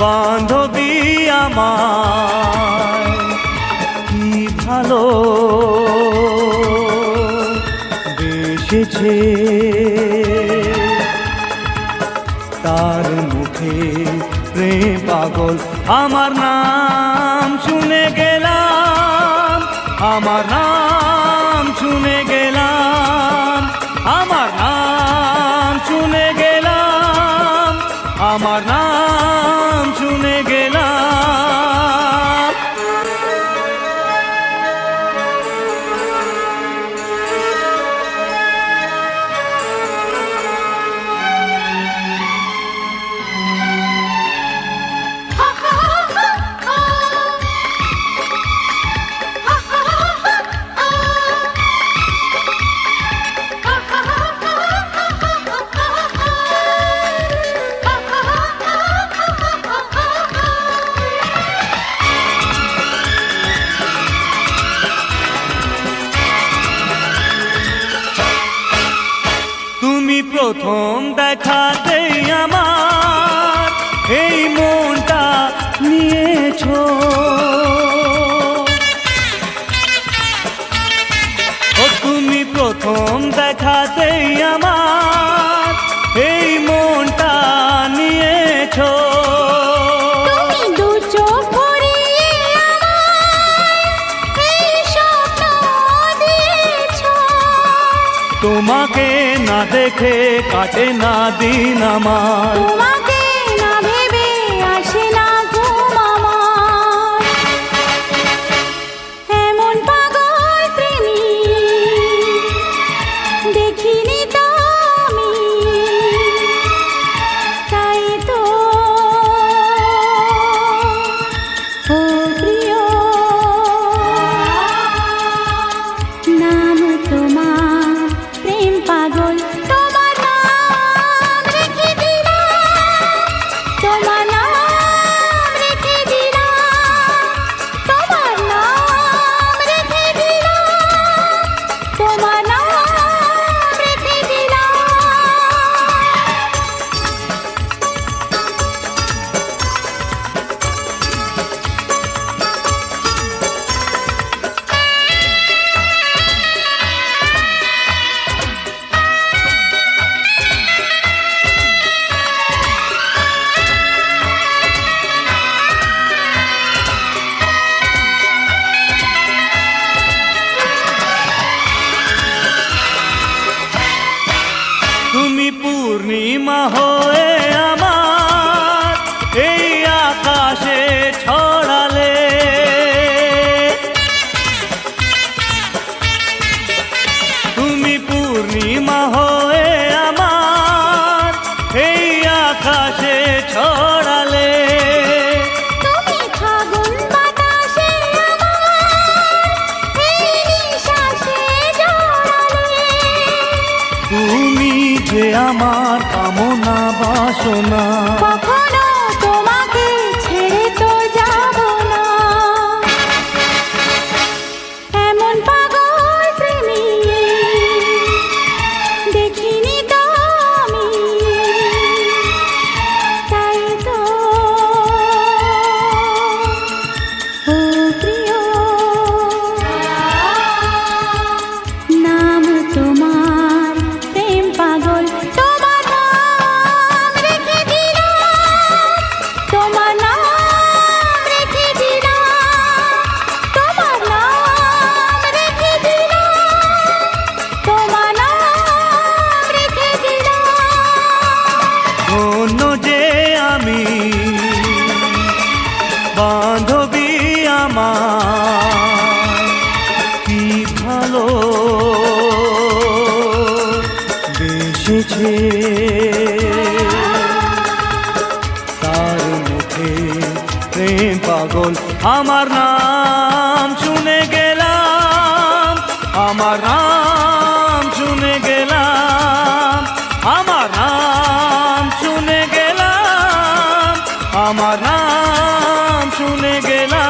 বান্ধবী আমার কি ভালো বেসেছে, তার মুখে প্রেম পাগল আমার নাম শুনে গেলাম, আমার নাম শুনে গেলাম, আমার নাম শুনে গেলাম, আমার নাম শুনে গেলাম। প্রথম দেখাতেই আমার এই মনটা নিয়েছো, ও তুমি প্রথম দেখাতেই আমার এই মনটা নিয়েছো। তোমাকে না দেখে কাটে না দিন আমার, তোমাকে না ভেবে আসে না ঘুম আমার। এমন পাগল প্রেমী দেখিনি তো আমি, তাই তো ও প্রিয় নাম তোমার প্রেম পাগল, তোমার নাম রেখে দিলাম, তোমার নাম রেখে দিলাম, তোমার নাম রেখে দিলাম, তোমার নাম রেখে দিলাম। তুমি পূর্ণিমা হয়ে আমার এই আকাশে ছড়ালে, তুমি পূর্ণিমা হয়ে আমার এই আকাশে ছড়ালে, তুমি ফাগুন বাতাসে আমার এই নিঃশ্বাসে জড়ালে, তুমি যে আমার কামনা বাসনা, কখনো তোমাকে ছেড়ে তো যাব না। এমন পাগল প্রেমী দেখিনি তো আমি, তাই তো ও প্রিয় নাম তোমার প্রেম পাগল, তোমার নাম রেখে দিলাম, তোমার নাম রেখে দিলাম, তোমার নাম রেখে দিলাম, তোমার নাম রেখে দিলাম। অন্য যে আমি বান্ধবী আমার কি ভালো বেসেছে, তার মুখে প্রেম পাগল আমার নাম শুনে গেলাম, আমার নাম শুনে গেলাম, আমার নাম শুনে গেলাম, আমার নাম শুনে গেলাম।